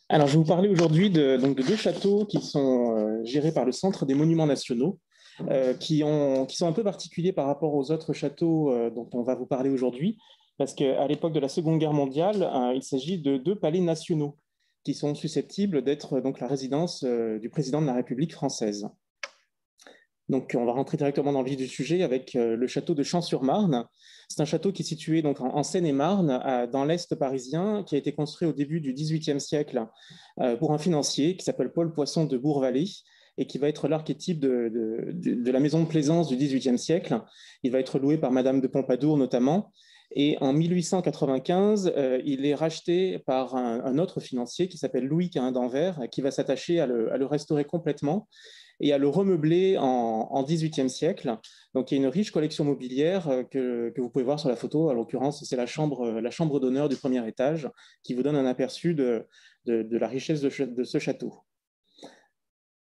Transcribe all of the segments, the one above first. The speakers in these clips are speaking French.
Alors, je vais vous parler aujourd'hui de deux châteaux qui sont gérés par le Centre des Monuments Nationaux, qui sont un peu particuliers par rapport aux autres châteaux dont on va vous parler aujourd'hui, parce qu'à l'époque de la Seconde Guerre mondiale, il s'agit de deux palais nationaux qui sont susceptibles d'être donc la résidence du président de la République française. Donc, on va rentrer directement dans le vif du sujet avec le château de Champs-sur-Marne. C'est un château qui est situé donc en Seine-et-Marne, dans l'Est parisien, qui a été construit au début du XVIIIe siècle pour un financier qui s'appelle Paul Poisson de Bourg-Vallée et qui va être l'archétype de la maison de plaisance du XVIIIe siècle. Il va être loué par Madame de Pompadour notamment. Et en 1895, il est racheté par un autre financier qui s'appelle Louis Quint d'Anvers, qui va s'attacher à le restaurer complètement et à le remeubler en XVIIIe siècle. Donc, il y a une riche collection mobilière que vous pouvez voir sur la photo. En l'occurrence, c'est la chambre d'honneur du premier étage qui vous donne un aperçu de la richesse de ce château.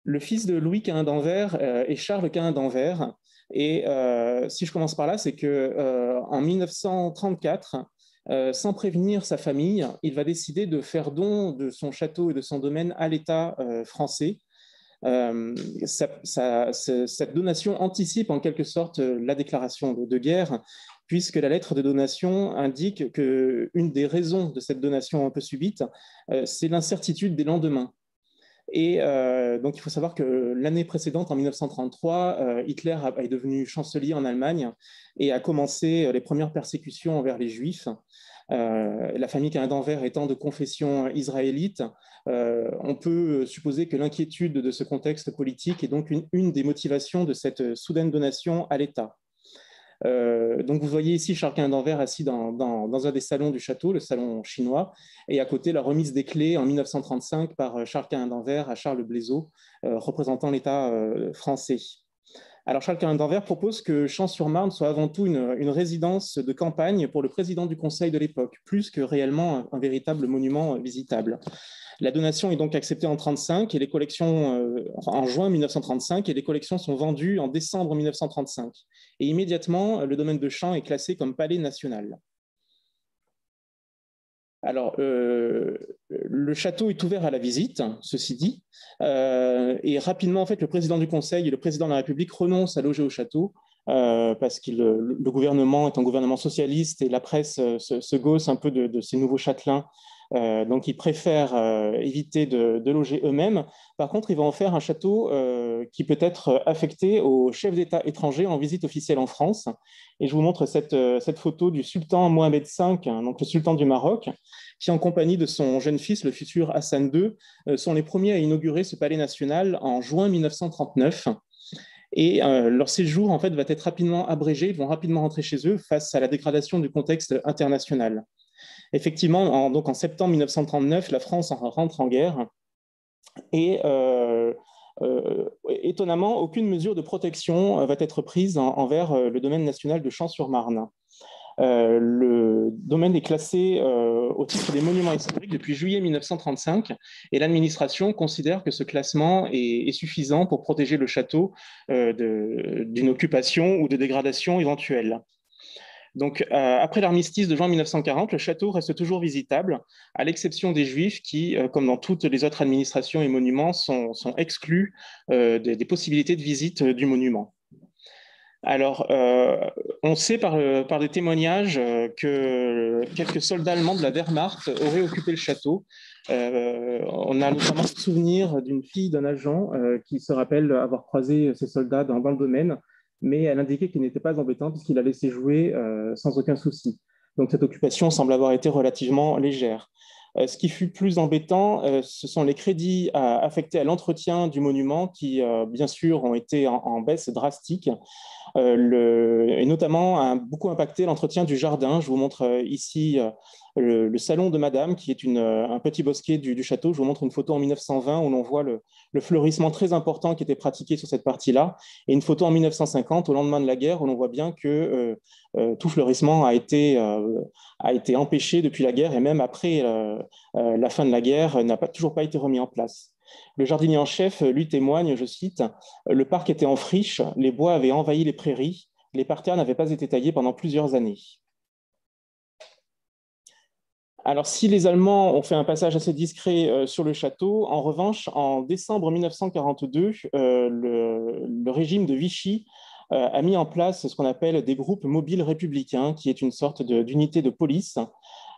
Le fils de Louis Quint d'Anvers est Charles Quint d'Anvers. Et si je commence par là, c'est qu'en 1934, sans prévenir sa famille, il va décider de faire don de son château et de son domaine à l'État français. Cette donation anticipe en quelque sorte la déclaration de guerre, puisque la lettre de donation indique qu'une des raisons de cette donation un peu subite, c'est l'incertitude des lendemains. Et donc, il faut savoir que l'année précédente, en 1933, Hitler est devenu chancelier en Allemagne et a commencé les premières persécutions envers les Juifs. La famille Quint d'Anvers étant de confession israélite, on peut supposer que l'inquiétude de ce contexte politique est donc une des motivations de cette soudaine donation à l'État. Donc vous voyez ici Charles Quint d'Anvers assis dans un des salons du château, le salon chinois, et à côté la remise des clés en 1935 par Charles Quint d'Anvers à Charles Blaiseau, représentant l'État français. Alors Charles Quint d'Anvers propose que Champs-sur-Marne soit avant tout une résidence de campagne pour le président du Conseil de l'époque, plus que réellement un véritable monument visitable. La donation est donc acceptée en 1935 et les collections en juin 1935 et les collections sont vendues en décembre 1935. Et immédiatement, le domaine de Champs est classé comme palais national. Alors, le château est ouvert à la visite, ceci dit, et rapidement, en fait, le président du Conseil et le président de la République renoncent à loger au château parce que le gouvernement est un gouvernement socialiste et la presse se gausse un peu de ces nouveaux châtelains. Donc, ils préfèrent éviter de loger eux-mêmes. Par contre, ils vont en faire un château qui peut être affecté aux chefs d'État étrangers en visite officielle en France. Et je vous montre cette photo du sultan Mohamed V, donc le sultan du Maroc, qui, en compagnie de son jeune fils, le futur Hassan II, sont les premiers à inaugurer ce palais national en juin 1939. Et leur séjour, en fait, va être rapidement abrégé. Ils vont rapidement rentrer chez eux face à la dégradation du contexte international. Effectivement, donc en septembre 1939, la France rentre en guerre et étonnamment, aucune mesure de protection va être prise envers le domaine national de Champs-sur-Marne. Le domaine est classé au titre des monuments historiques depuis juillet 1935 et l'administration considère que ce classement est suffisant pour protéger le château d'une occupation ou de dégradation éventuelle. Donc, après l'armistice de juin 1940, le château reste toujours visitable, à l'exception des Juifs qui, comme dans toutes les autres administrations et monuments, sont exclus des possibilités de visite du monument. Alors, on sait par des témoignages que quelques soldats allemands de la Wehrmacht auraient occupé le château. On a notamment le souvenir d'une fille d'un agent qui se rappelle avoir croisé ces soldats dans le domaine, mais elle indiquait qu'il n'était pas embêtant puisqu'il la laissait jouer sans aucun souci. Donc cette occupation semble avoir été relativement légère. Ce qui fut plus embêtant, ce sont les crédits affectés à l'entretien du monument qui, bien sûr, ont été en baisse drastique et notamment a beaucoup impacté l'entretien du jardin. Je vous montre ici le salon de Madame, qui est un petit bosquet du château. Je vous montre une photo en 1920 où l'on voit le fleurissement très important qui était pratiqué sur cette partie-là, et une photo en 1950, au lendemain de la guerre, où l'on voit bien que tout fleurissement a été empêché depuis la guerre, et même après la fin de la guerre, n'a toujours pas été remis en place. Le jardinier en chef, lui, témoigne, je cite, « Le parc était en friche, les bois avaient envahi les prairies, les parterres n'avaient pas été taillés pendant plusieurs années. » Alors, si les Allemands ont fait un passage assez discret sur le château, en revanche, en décembre 1942, le régime de Vichy a mis en place ce qu'on appelle des groupes mobiles républicains, qui est une sorte d'unité de police,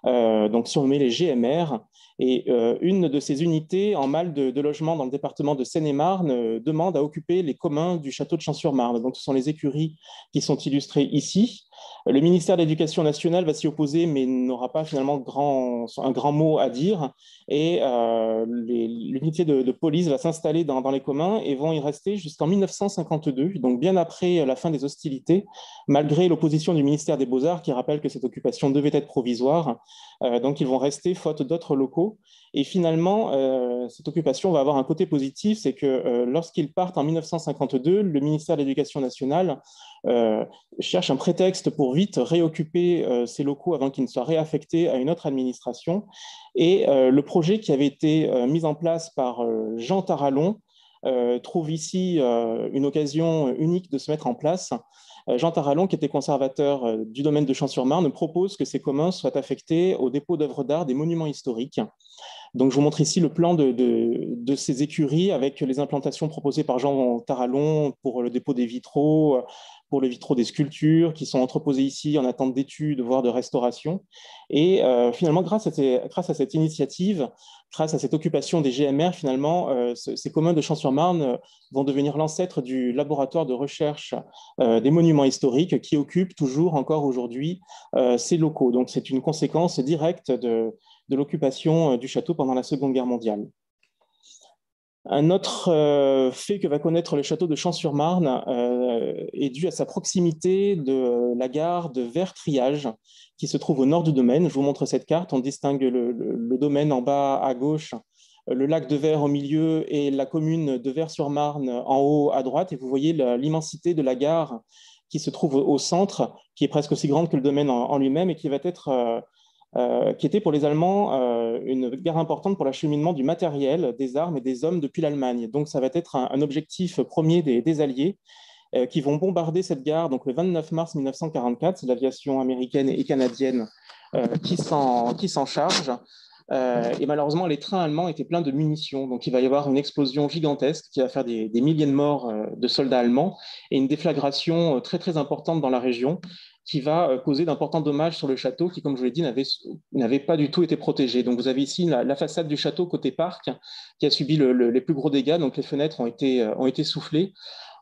donc surnommée les GMR. Et une de ces unités en mal de logement dans le département de Seine-et-Marne demande à occuper les communs du château de Champs-sur-Marne. Donc, ce sont les écuries qui sont illustrées ici. Le ministère de l'Éducation nationale va s'y opposer, mais n'aura pas finalement un grand mot à dire. Et l'unité de police va s'installer dans les communs et vont y rester jusqu'en 1952, donc bien après la fin des hostilités, malgré l'opposition du ministère des Beaux-Arts qui rappelle que cette occupation devait être provisoire. Donc, ils vont rester faute d'autres locaux. Et finalement, cette occupation va avoir un côté positif, c'est que lorsqu'ils partent en 1952, le ministère de l'Éducation nationale cherche un prétexte pour vite réoccuper ces locaux avant qu'ils ne soient réaffectés à une autre administration. Et le projet qui avait été mis en place par Jean Tarallon trouve ici une occasion unique de se mettre en place. Jean Tarallon, qui était conservateur du domaine de Champs-sur-Marne, propose que ces communs soient affectés au dépôt d'œuvres d'art des monuments historiques. Donc, je vous montre ici le plan de ces écuries avec les implantations proposées par Jean Tarallon pour le dépôt des vitraux, pour les vitraux des sculptures qui sont entreposés ici en attente d'études, voire de restauration. Et finalement, grâce à cette initiative, grâce à cette occupation des GMR, finalement, ces communs de Champs-sur-Marne vont devenir l'ancêtre du laboratoire de recherche des monuments historiques qui occupe toujours encore aujourd'hui ces locaux. Donc, c'est une conséquence directe de l'occupation du château pendant la Seconde Guerre mondiale. Un autre fait que va connaître le château de Champs-sur-Marne est dû à sa proximité de la gare de Vers-Triage, qui se trouve au nord du domaine. Je vous montre cette carte. On distingue le domaine en bas à gauche, le lac de Vers au milieu et la commune de Vers-sur-Marne en haut à droite. Et vous voyez l'immensité de la gare qui se trouve au centre, qui est presque aussi grande que le domaine en lui-même et qui va être qui était pour les Allemands une gare importante pour l'acheminement du matériel, des armes et des hommes depuis l'Allemagne. Donc, ça va être un objectif premier des Alliés qui vont bombarder cette gare donc, le 29 mars 1944. C'est l'aviation américaine et canadienne qui s'en charge. Et malheureusement, les trains allemands étaient pleins de munitions. Donc, il va y avoir une explosion gigantesque qui va faire des milliers de morts de soldats allemands et une déflagration très, très importante dans la région qui va causer d'importants dommages sur le château qui, comme je vous l'ai dit, n'avait pas du tout été protégé. Donc, vous avez ici la façade du château côté parc qui a subi les plus gros dégâts. Donc, les fenêtres ont été soufflées.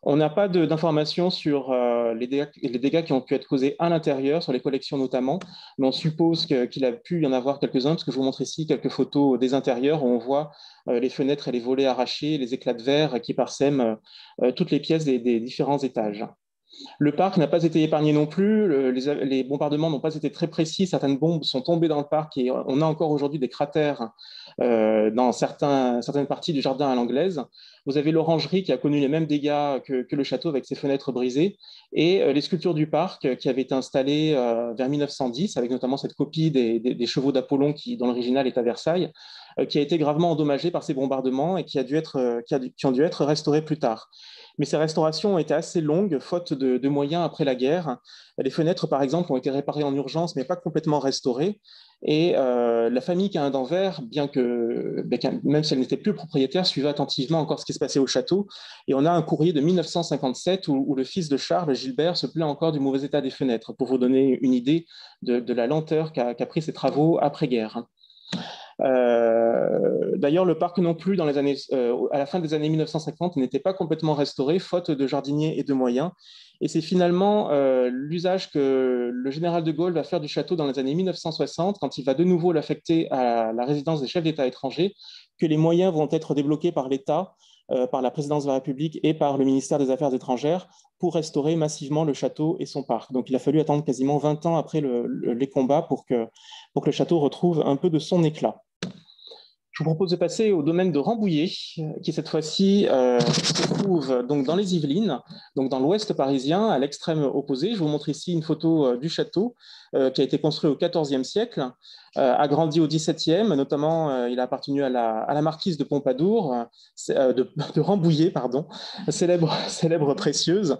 On n'a pas d'informations sur les dégâts qui ont pu être causés à l'intérieur, sur les collections notamment, mais on suppose qu'il a pu y en avoir quelques-uns, parce que je vous montre ici quelques photos des intérieurs où on voit les fenêtres et les volets arrachés, les éclats de verre qui parsèment toutes les pièces des différents étages. Le parc n'a pas été épargné non plus, les bombardements n'ont pas été très précis, certaines bombes sont tombées dans le parc et on a encore aujourd'hui des cratères dans certaines parties du jardin à l'anglaise. Vous avez l'orangerie qui a connu les mêmes dégâts que le château avec ses fenêtres brisées et les sculptures du parc qui avaient été installées vers 1910 avec notamment cette copie des chevaux d'Apollon dont l'original est à Versailles, qui a été gravement endommagée par ces bombardements et qui ont dû être restaurées plus tard. Mais ces restaurations ont été assez longues, faute de moyens après la guerre. Les fenêtres, par exemple, ont été réparées en urgence, mais pas complètement restaurées. Et la famille Cahin d'Anvers, même si elle n'était plus propriétaire, suivait attentivement encore ce qui se passait au château. Et on a un courrier de 1957 où le fils de Charles, Gilbert, se plaint encore du mauvais état des fenêtres, pour vous donner une idée de la lenteur qu'a pris ces travaux après-guerre. D'ailleurs, le parc non plus, à la fin des années 1950, n'était pas complètement restauré, faute de jardiniers et de moyens. Et c'est finalement l'usage que le général de Gaulle va faire du château dans les années 1960, quand il va de nouveau l'affecter à la résidence des chefs d'État étrangers, que les moyens vont être débloqués par l'État, par la présidence de la République et par le ministère des Affaires étrangères pour restaurer massivement le château et son parc. Donc il a fallu attendre quasiment 20 ans après les combats pour que le château retrouve un peu de son éclat. Je vous propose de passer au domaine de Rambouillet, qui cette fois-ci se trouve donc dans les Yvelines, donc dans l'ouest parisien, à l'extrême opposé. Je vous montre ici une photo du château qui a été construit au XIVe siècle. a grandi au XVIIe, notamment il a appartenu à la marquise de Pompadour, de Rambouillet, pardon, célèbre précieuse.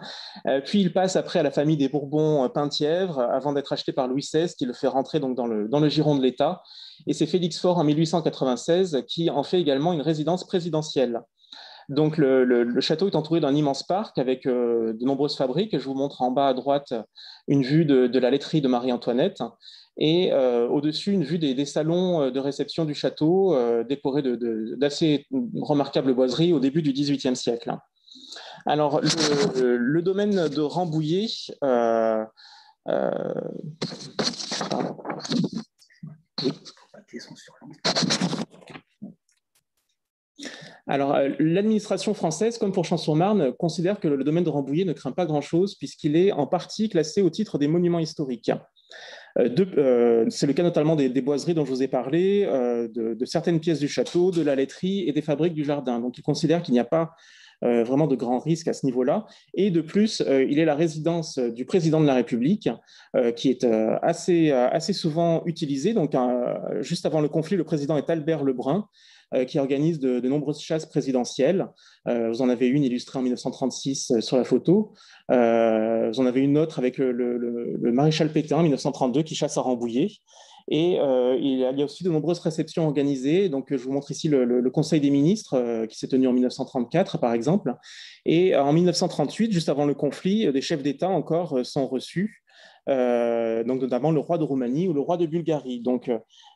Puis il passe après à la famille des Bourbons-Penthièvre, avant d'être acheté par Louis XVI, qui le fait rentrer donc dans le giron de l'État. Et c'est Félix Faure en 1896 qui en fait également une résidence présidentielle. Donc le château est entouré d'un immense parc avec de nombreuses fabriques. Je vous montre en bas à droite une vue de la laiterie de Marie-Antoinette et au-dessus une vue des salons de réception du château décorés d'assez remarquables boiseries au début du XVIIIe siècle. Alors le domaine de Rambouillet, pardon. Oui. Alors, l'administration française, comme pour Champs-sur-Marne, considère que le domaine de Rambouillet ne craint pas grand-chose puisqu'il est en partie classé au titre des monuments historiques. C'est le cas notamment des boiseries dont je vous ai parlé, de certaines pièces du château, de la laiterie et des fabriques du jardin. Donc, il considère qu'il n'y a pas vraiment de grands risques à ce niveau-là. Et de plus, il est la résidence du président de la République, qui est assez souvent utilisée. Donc, juste avant le conflit, le président est Albert Lebrun, qui organise de nombreuses chasses présidentielles. Vous en avez une illustrée en 1936 sur la photo. Vous en avez une autre avec le maréchal Pétain en 1932 qui chasse à Rambouillet. Et il y a aussi de nombreuses réceptions organisées. Donc, je vous montre ici le Conseil des ministres qui s'est tenu en 1934, par exemple. Et en 1938, juste avant le conflit, des chefs d'État encore sont reçus. Donc notamment le roi de Roumanie ou le roi de Bulgarie. Donc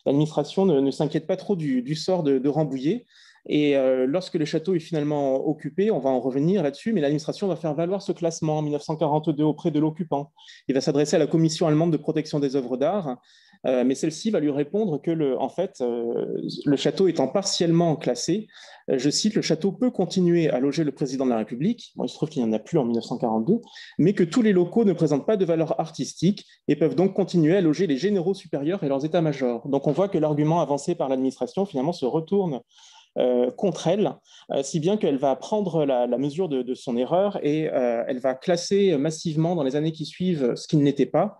l'administration ne s'inquiète pas trop du sort de Rambouillet. Et lorsque le château est finalement occupé, on va en revenir là-dessus, mais l'administration va faire valoir ce classement en 1942 auprès de l'occupant. Il va s'adresser à la Commission allemande de protection des œuvres d'art, mais celle-ci va lui répondre que le château étant partiellement classé, je cite, le château peut continuer à loger le président de la République, bon, il se trouve qu'il n'y en a plus en 1942, mais que tous les locaux ne présentent pas de valeur artistique et peuvent donc continuer à loger les généraux supérieurs et leurs états-majors. Donc on voit que l'argument avancé par l'administration finalement se retourne contre elle, si bien qu'elle va prendre la mesure de son erreur et elle va classer massivement dans les années qui suivent ce qui ne l'était pas,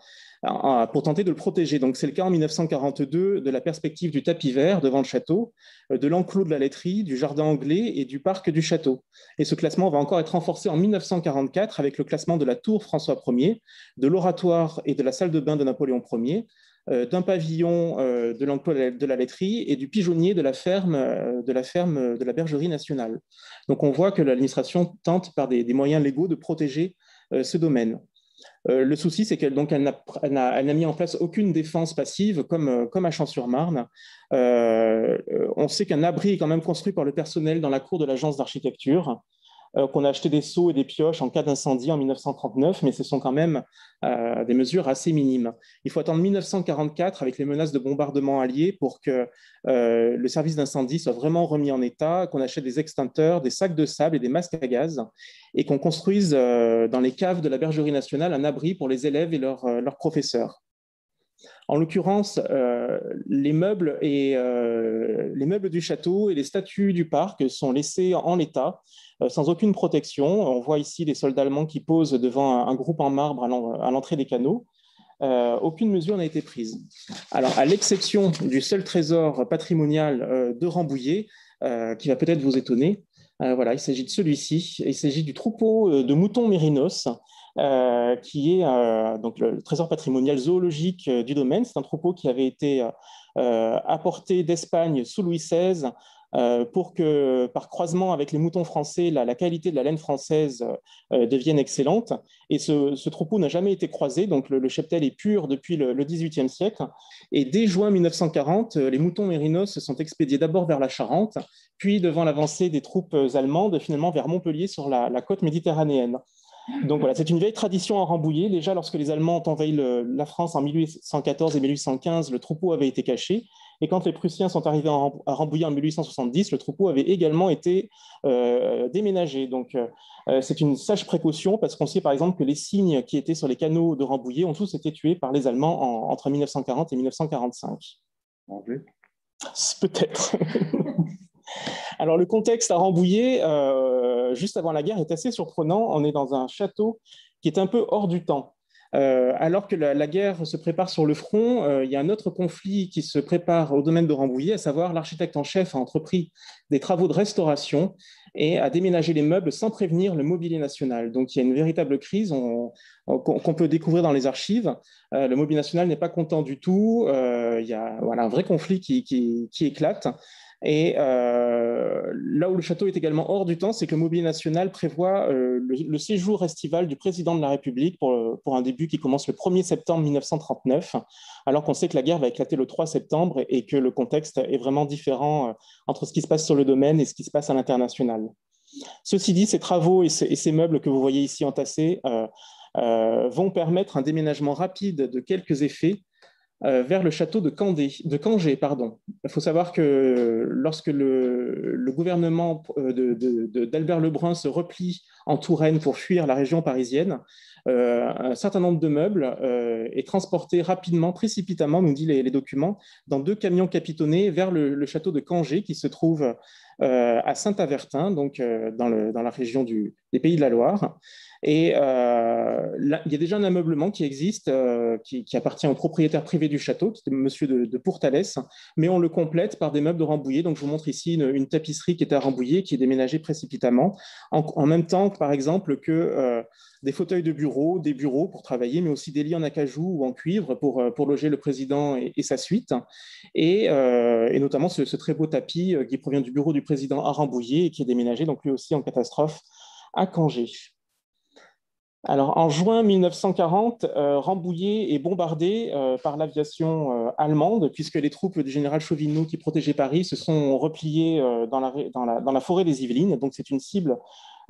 pour tenter de le protéger. Donc, c'est le cas en 1942 de la perspective du tapis vert devant le château, de l'enclos de la laiterie, du jardin anglais et du parc du château. Et ce classement va encore être renforcé en 1944 avec le classement de la tour François Ier, de l'oratoire et de la salle de bain de Napoléon Ier, d'un pavillon de l'enclos de la laiterie et du pigeonnier de la ferme de la bergerie nationale. Donc, on voit que l'administration tente par des moyens légaux de protéger ce domaine. Le souci, c'est qu'elle n'a mis en place aucune défense passive comme à Champs-sur-Marne. On sait qu'un abri est quand même construit par le personnel dans la cour de l'agence d'architecture, qu'on a acheté des seaux et des pioches en cas d'incendie en 1939, mais ce sont quand même des mesures assez minimes. Il faut attendre 1944 avec les menaces de bombardement alliés pour que le service d'incendie soit vraiment remis en état, qu'on achète des extincteurs, des sacs de sable et des masques à gaz, et qu'on construise dans les caves de la Bergerie nationale un abri pour les élèves et leurs professeurs. En l'occurrence, les meubles du château et les statues du parc sont laissés en l'état, sans aucune protection. On voit ici les soldats allemands qui posent devant un groupe en marbre à l'entrée des canaux. Aucune mesure n'a été prise. Alors, à l'exception du seul trésor patrimonial de Rambouillet, qui va peut-être vous étonner, voilà, il s'agit de celui-ci. Il s'agit du troupeau de moutons mérinos, qui est donc le trésor patrimonial zoologique du domaine. C'est un troupeau qui avait été apporté d'Espagne sous Louis XVI pour que, par croisement avec les moutons français, la qualité de la laine française devienne excellente. Et ce troupeau n'a jamais été croisé, donc le cheptel est pur depuis le XVIIIe siècle. Et dès juin 1940, les moutons mérinos sont expédiés d'abord vers la Charente, puis devant l'avancée des troupes allemandes, finalement vers Montpellier sur la côte méditerranéenne. Donc voilà, c'est une vieille tradition à Rambouillet. Déjà, lorsque les Allemands ont envahi la France en 1814 et 1815, le troupeau avait été caché. Et quand les Prussiens sont arrivés à Rambouillet en 1870, le troupeau avait également été déménagé. Donc c'est une sage précaution parce qu'on sait par exemple que les cygnes qui étaient sur les canaux de Rambouillet ont tous été tués par les Allemands entre 1940 et 1945. Peut-être. Alors, le contexte à Rambouillet, juste avant la guerre, est assez surprenant. On est dans un château qui est un peu hors du temps. Alors que la guerre se prépare sur le front, il y a un autre conflit qui se prépare au domaine de Rambouillet, à savoir l'architecte en chef a entrepris des travaux de restauration et a déménagé les meubles sans prévenir le mobilier national. Donc il y a une véritable crise qu'on peut découvrir dans les archives. Le mobilier national n'est pas content du tout. Il y a voilà, un vrai conflit qui éclate. Et là où le château est également hors du temps, c'est que le mobilier national prévoit le séjour estival du président de la République pour un début qui commence le 1er septembre 1939, alors qu'on sait que la guerre va éclater le 3 septembre et que le contexte est vraiment différent entre ce qui se passe sur le domaine et ce qui se passe à l'international. Ceci dit, ces travaux et ces meubles que vous voyez ici entassés vont permettre un déménagement rapide de quelques effets vers le château de Cangé. Pardon. Il faut savoir que lorsque le gouvernement d'Albert Lebrun se replie en Touraine pour fuir la région parisienne, un certain nombre de meubles est transporté rapidement, précipitamment, nous dit les documents, dans 2 camions capitonnés vers le château de Cangé qui se trouve à Saint-Avertin, donc dans la région des Pays de la Loire. Et là, il y a déjà un ameublement qui existe, qui appartient au propriétaire privé du château, qui est monsieur de Pourtalès, mais on le complète par des meubles de Rambouillet. Donc, je vous montre ici une tapisserie qui était à Rambouillet, qui est déménagée précipitamment, en même temps, par exemple, que des fauteuils de bureau, des bureaux pour travailler, mais aussi des lits en acajou ou en cuivre pour loger le président et sa suite, et notamment ce très beau tapis qui provient du bureau du président à Rambouillet et qui est déménagé, donc lui aussi en catastrophe, à Cangé. Alors, en juin 1940, Rambouillet est bombardé par l'aviation allemande, puisque les troupes du général Chauvineau qui protégeaient Paris se sont repliées dans la forêt des Yvelines. Donc, c'est une cible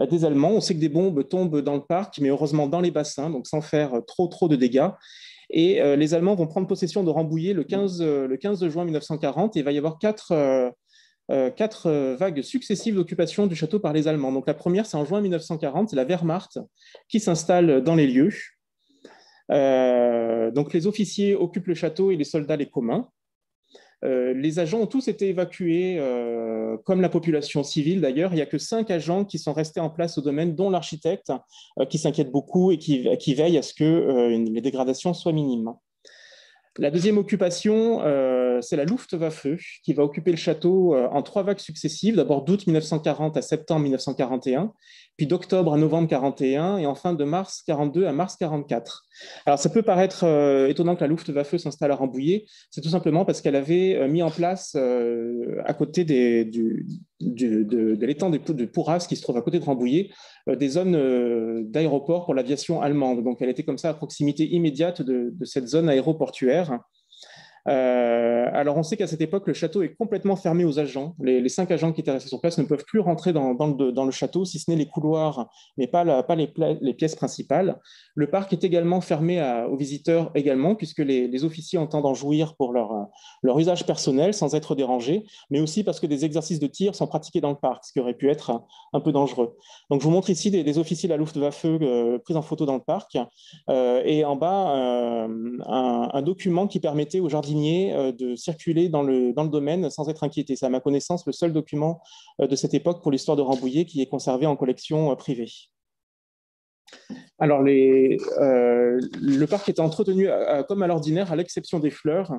des Allemands. On sait que des bombes tombent dans le parc, mais heureusement dans les bassins, donc sans faire trop de dégâts. Et les Allemands vont prendre possession de Rambouillet le 15 juin 1940, et il va y avoir quatre vagues successives d'occupation du château par les Allemands. Donc la première, c'est en juin 1940, c'est la Wehrmacht qui s'installe dans les lieux. Donc les officiers occupent le château et les soldats les communs. Les agents ont tous été évacués, comme la population civile d'ailleurs. Il n'y a que 5 agents qui sont restés en place au domaine, dont l'architecte, qui s'inquiète beaucoup et qui veille à ce que les dégradations soient minimes. La deuxième occupation, c'est la Luftwaffe qui va occuper le château en 3 vagues successives, d'abord d'août 1940 à septembre 1941, puis d'octobre à novembre 41 et enfin de mars 42 à mars 44. Alors ça peut paraître étonnant que la Luftwaffe s'installe à Rambouillet, c'est tout simplement parce qu'elle avait mis en place à côté de l'étang de Pourras qui se trouve à côté de Rambouillet, des zones d'aéroport pour l'aviation allemande. Donc elle était comme ça à proximité immédiate de cette zone aéroportuaire. Alors, on sait qu'à cette époque, le château est complètement fermé aux agents. Les 5 agents qui étaient restés sur place ne peuvent plus rentrer dans le château, si ce n'est les couloirs, mais pas les pièces principales. Le parc est également fermé aux visiteurs également, puisque les officiers entendent en jouir pour leur usage personnel sans être dérangés, mais aussi parce que des exercices de tir sont pratiqués dans le parc, ce qui aurait pu être un peu dangereux. Donc, je vous montre ici des officiers de la Luftwaffe pris en photo dans le parc, et en bas, un document qui permettait aux jardiniers de circuler dans le domaine sans être inquiétés. C'est à ma connaissance le seul document de cette époque pour l'histoire de Rambouillet qui est conservé en collection privée. Alors, le parc est entretenu comme à l'ordinaire, à l'exception des fleurs.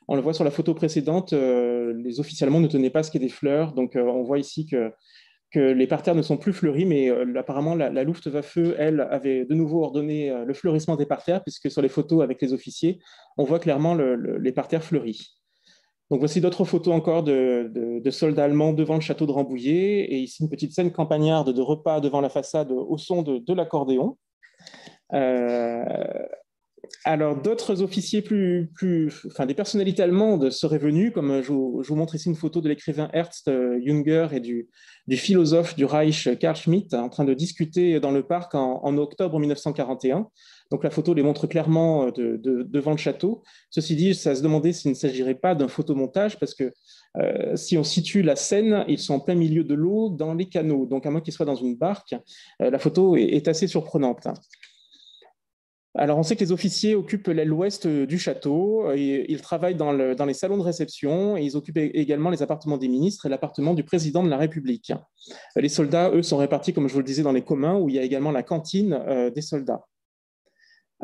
On le voit sur la photo précédente, les officiers allemands ne tenaient pas ce qui est des fleurs. Donc, on voit ici que les parterres ne sont plus fleuris, mais apparemment la Luftwaffe, elle, avait de nouveau ordonné le fleurissement des parterres, puisque sur les photos avec les officiers, on voit clairement les parterres fleuris. Donc voici d'autres photos encore de soldats allemands devant le château de Rambouillet, et ici une petite scène campagnarde de repas devant la façade au son de l'accordéon. Alors, d'autres officiers des personnalités allemandes seraient venus, comme je vous montre ici une photo de l'écrivain Ernst Jünger et du philosophe du Reich Carl Schmitt en train de discuter dans le parc en octobre 1941. Donc, la photo les montre clairement devant le château. Ceci dit, ça se demandait s'il ne s'agirait pas d'un photomontage parce que si on situe la scène, ils sont en plein milieu de l'eau dans les canaux. Donc, à moins qu'ils soient dans une barque, la photo est assez surprenante. Alors, on sait que les officiers occupent l'aile ouest du château, et ils travaillent dans les salons de réception et ils occupent également les appartements des ministres et l'appartement du président de la République. Les soldats, eux, sont répartis, comme je vous le disais, dans les communs où il y a également la cantine des soldats.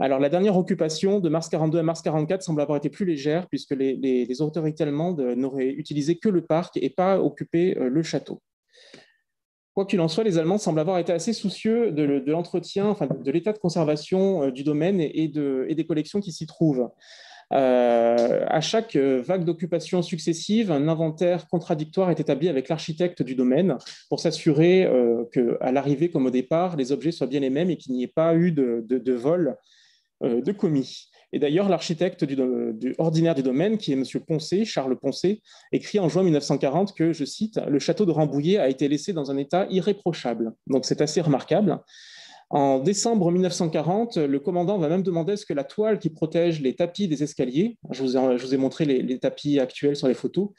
Alors, la dernière occupation de mars 42 à mars 44 semble avoir été plus légère, puisque les autorités allemandes n'auraient utilisé que le parc et pas occupé le château. Quoi qu'il en soit, les Allemands semblent avoir été assez soucieux de l'entretien, enfin, de l'état de conservation du domaine et des collections qui s'y trouvent. À chaque vague d'occupation successive, un inventaire contradictoire est établi avec l'architecte du domaine pour s'assurer qu'à l'arrivée comme au départ, les objets soient bien les mêmes et qu'il n'y ait pas eu de vol de commis. Et d'ailleurs, l'architecte ordinaire du domaine, qui est M. Poncet, Charles Poncet, écrit en juin 1940 que, je cite, « Le château de Rambouillet a été laissé dans un état irréprochable ». Donc c'est assez remarquable. En décembre 1940, le commandant va même demander à ce que la toile qui protège les tapis des escaliers, je vous ai montré les tapis actuels sur les photos,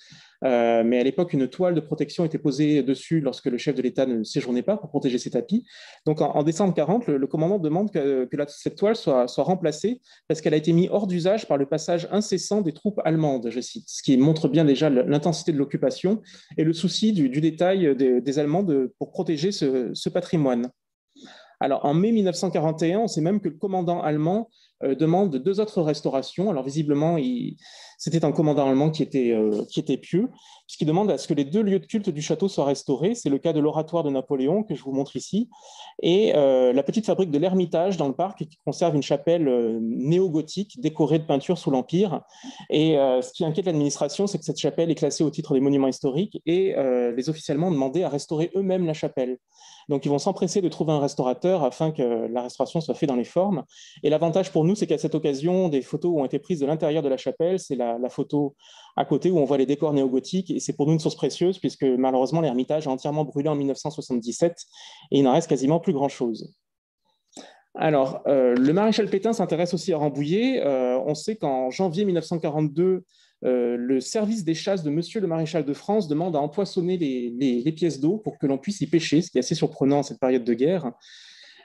mais à l'époque, une toile de protection était posée dessus lorsque le chef de l'État ne séjournait pas pour protéger ses tapis. Donc en décembre 1940, le commandant demande que cette toile soit remplacée parce qu'elle a été mise hors d'usage par le passage incessant des troupes allemandes, je cite, ce qui montre bien déjà l'intensité de l'occupation et le souci du détail des Allemands pour protéger ce patrimoine. Alors, en mai 1941, on sait même que le commandant allemand demande 2 autres restaurations. Alors, visiblement, c'était un commandant allemand qui était pieux, puisqu'il demande à ce que les 2 lieux de culte du château soient restaurés. C'est le cas de l'oratoire de Napoléon, que je vous montre ici, et la petite fabrique de l'Ermitage dans le parc, qui conserve une chapelle néo-gothique décorée de peintures sous l'Empire. Et ce qui inquiète l'administration, c'est que cette chapelle est classée au titre des monuments historiques, et les officiels allemands ont demandé à restaurer eux-mêmes la chapelle. Donc, ils vont s'empresser de trouver un restaurateur afin que la restauration soit faite dans les formes. Et l'avantage pour nous, c'est qu'à cette occasion, des photos ont été prises de l'intérieur de la chapelle. C'est la photo à côté où on voit les décors néo-gothiques. Et c'est pour nous une source précieuse puisque malheureusement, l'Ermitage a entièrement brûlé en 1977 et il n'en reste quasiment plus grand-chose. Alors, le maréchal Pétain s'intéresse aussi à Rambouillet. On sait qu'en janvier 1942, le service des chasses de Monsieur le maréchal de France demande à empoisonner les pièces d'eau pour que l'on puisse y pêcher, ce qui est assez surprenant en cette période de guerre.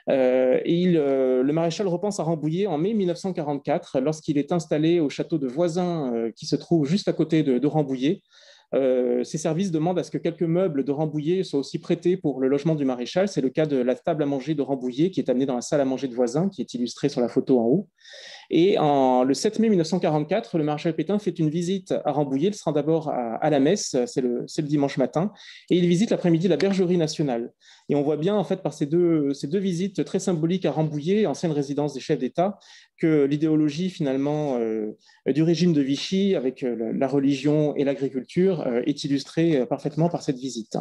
Le maréchal repense à Rambouillet en mai 1944, lorsqu'il est installé au château de Voisin, qui se trouve juste à côté de Rambouillet. Ces services demandent à ce que quelques meubles de Rambouillet soient aussi prêtés pour le logement du maréchal. C'est le cas de la table à manger de Rambouillet qui est amenée dans la salle à manger de Voisin, qui est illustrée sur la photo en haut. Et le 7 mai 1944, le maréchal Pétain fait une visite à Rambouillet. Il sera d'abord à la messe, c'est le dimanche matin, et il visite l'après-midi la Bergerie nationale. Et on voit bien, en fait, par ces deux visites très symboliques à Rambouillet, ancienne résidence des chefs d'État, que l'idéologie, finalement, du régime de Vichy, avec la religion et l'agriculture, est illustrée parfaitement par cette visite.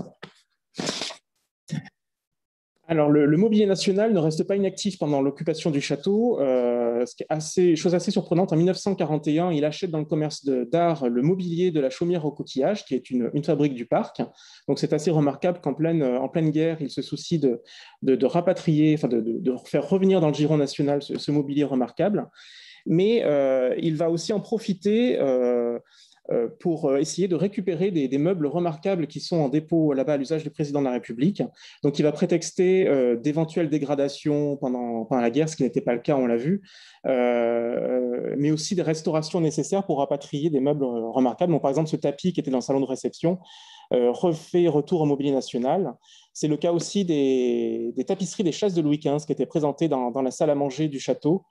Alors, le mobilier national ne reste pas inactif pendant l'occupation du château. Ce qui est chose assez surprenante, en 1941, il achète dans le commerce d'art le mobilier de la Chaumière au Coquillage, qui est une fabrique du parc. Donc, c'est assez remarquable qu'en pleine guerre, il se soucie de rapatrier, enfin de faire revenir dans le giron national ce mobilier remarquable. Mais il va aussi en profiter pour essayer de récupérer des meubles remarquables qui sont en dépôt là-bas à l'usage du président de la République. Donc, il va prétexter d'éventuelles dégradations pendant la guerre, ce qui n'était pas le cas, on l'a vu, mais aussi des restaurations nécessaires pour rapatrier des meubles remarquables. Donc, par exemple, ce tapis qui était dans le salon de réception refait retour au mobilier national. C'est le cas aussi des tapisseries des chasses de Louis XV qui étaient présentées dans la salle à manger du château.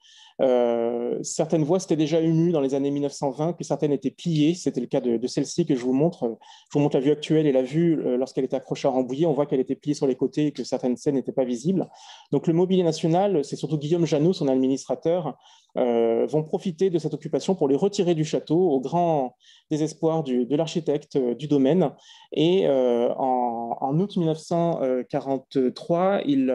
Certaines voies s'étaient déjà émues dans les années 1920, puis certaines étaient pliées. C'était le cas de celle-ci que je vous montre. Je vous montre la vue actuelle et la vue lorsqu'elle était accrochée à Rambouillet. On voit qu'elle était pliée sur les côtés et que certaines scènes n'étaient pas visibles. Donc le mobilier national, c'est surtout Guillaume Janot, son administrateur, vont profiter de cette occupation pour les retirer du château au grand désespoir de l'architecte du domaine. Et en août 1943, il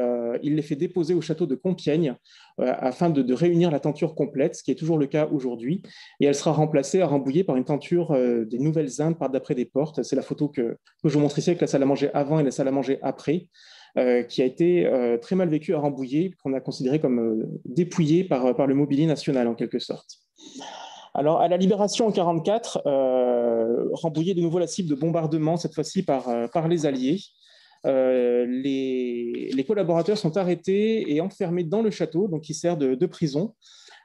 les fait déposer au château de Compiègne afin de réunir la tenture complète, ce qui est toujours le cas aujourd'hui. Et elle sera remplacée à Rambouillet par une tenture des Nouvelles Indes par d'après des portes. C'est la photo que je vous montre ici avec la salle à manger avant et la salle à manger après, qui a été très mal vécue à Rambouillet, qu'on a considéré comme dépouillée par le mobilier national en quelque sorte. Alors, à la Libération en 1944, Rambouillet est de nouveau la cible de bombardements, cette fois-ci par les Alliés. Les collaborateurs sont arrêtés et enfermés dans le château, donc qui sert de prison.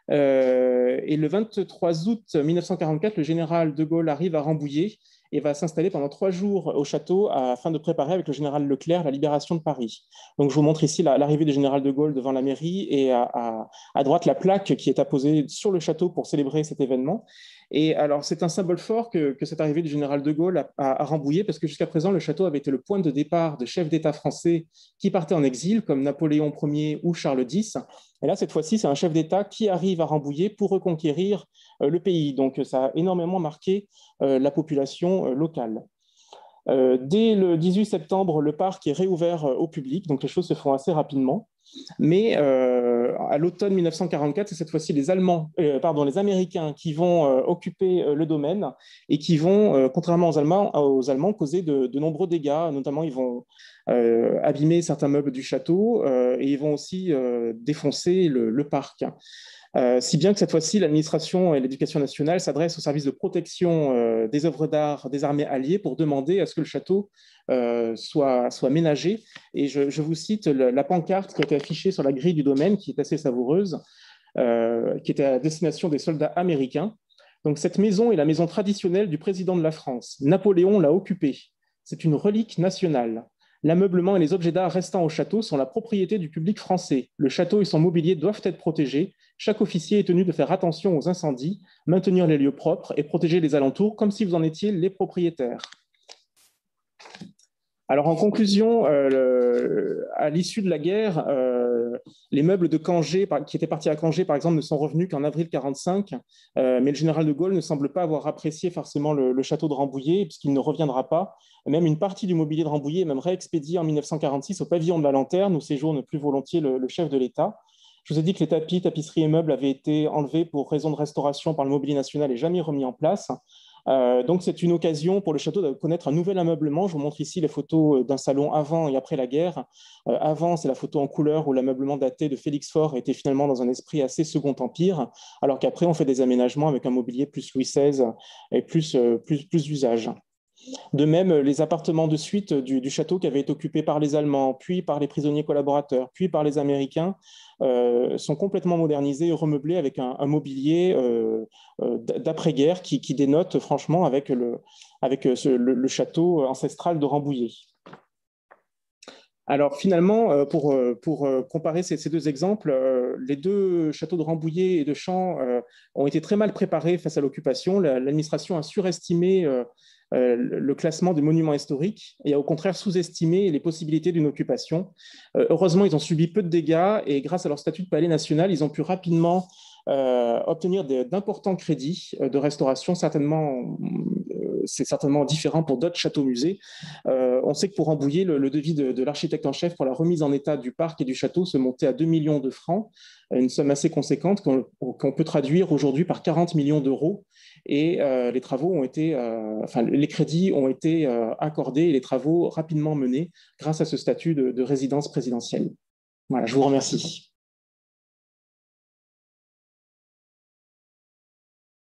Et le 23 août 1944, le général de Gaulle arrive à Rambouillet et va s'installer pendant 3 jours au château afin de préparer avec le général Leclerc la libération de Paris. Donc, je vous montre ici l'arrivée du général de Gaulle devant la mairie et à droite la plaque qui est apposée sur le château pour célébrer cet événement. Et alors, c'est un symbole fort que cette arrivée du général de Gaulle à Rambouillet, parce que jusqu'à présent, le château avait été le point de départ de chefs d'État français qui partaient en exil, comme Napoléon Ier ou Charles X. Et là, cette fois-ci, c'est un chef d'État qui arrive à Rambouillet pour reconquérir le pays. Donc, ça a énormément marqué la population locale. Dès le 18 septembre, le parc est réouvert au public, donc les choses se font assez rapidement. Mais à l'automne 1944, c'est cette fois-ci les Américains qui vont occuper le domaine et qui vont, contrairement aux Allemands, causer de nombreux dégâts. Notamment, ils vont abîmer certains meubles du château et ils vont aussi défoncer le parc. Si bien que cette fois-ci, l'administration et l'éducation nationale s'adressent au service de protection des œuvres d'art des armées alliées pour demander à ce que le château soit ménagé. Et je vous cite la pancarte qui a été affichée sur la grille du domaine, qui est assez savoureuse, qui était à destination des soldats américains. Donc, cette maison est la maison traditionnelle du président de la France. Napoléon l'a occupée. C'est une relique nationale. L'ameublement et les objets d'art restant au château sont la propriété du public français. Le château et son mobilier doivent être protégés. Chaque officier est tenu de faire attention aux incendies, maintenir les lieux propres et protéger les alentours comme si vous en étiez les propriétaires. Alors, en conclusion, à l'issue de la guerre, les meubles de Cangé, qui étaient partis à Cangé, par exemple, ne sont revenus qu'en avril 1945, mais le général de Gaulle ne semble pas avoir apprécié forcément le château de Rambouillet, puisqu'il ne reviendra pas. Même une partie du mobilier de Rambouillet est même réexpédiée en 1946 au pavillon de la Lanterne, où séjourne plus volontiers le chef de l'État. Je vous ai dit que les tapis, tapisseries et meubles avaient été enlevés pour raison de restauration par le Mobilier national et jamais remis en place. Donc, c'est une occasion pour le château de connaître un nouvel ameublement. Je vous montre ici les photos d'un salon avant et après la guerre. Avant, c'est la photo en couleur où l'ameublement daté de Félix Faure était finalement dans un esprit assez Second Empire, alors qu'après, on fait des aménagements avec un mobilier plus Louis XVI et plus d'usage. De même, les appartements de suite du château qui avaient été occupés par les Allemands, puis par les prisonniers collaborateurs, puis par les Américains, sont complètement modernisés et remeublés avec un mobilier d'après-guerre qui dénote franchement avec le château ancestral de Rambouillet. Alors finalement, pour comparer ces deux exemples, les deux châteaux de Rambouillet et de Champs ont été très mal préparés face à l'occupation. L'administration a surestimé le classement des monuments historiques et a au contraire sous-estimé les possibilités d'une occupation. Heureusement, ils ont subi peu de dégâts et grâce à leur statut de palais national, ils ont pu rapidement obtenir d'importants crédits de restauration. C'est certainement différent pour d'autres châteaux-musées. On sait que pour Rambouillet, le devis de l'architecte en chef pour la remise en état du parc et du château se montait à 2 millions de francs, une somme assez conséquente qu'on peut traduire aujourd'hui par 40 millions d'euros. Et les crédits ont été accordés et les travaux rapidement menés grâce à ce statut de résidence présidentielle. Voilà, je vous remercie.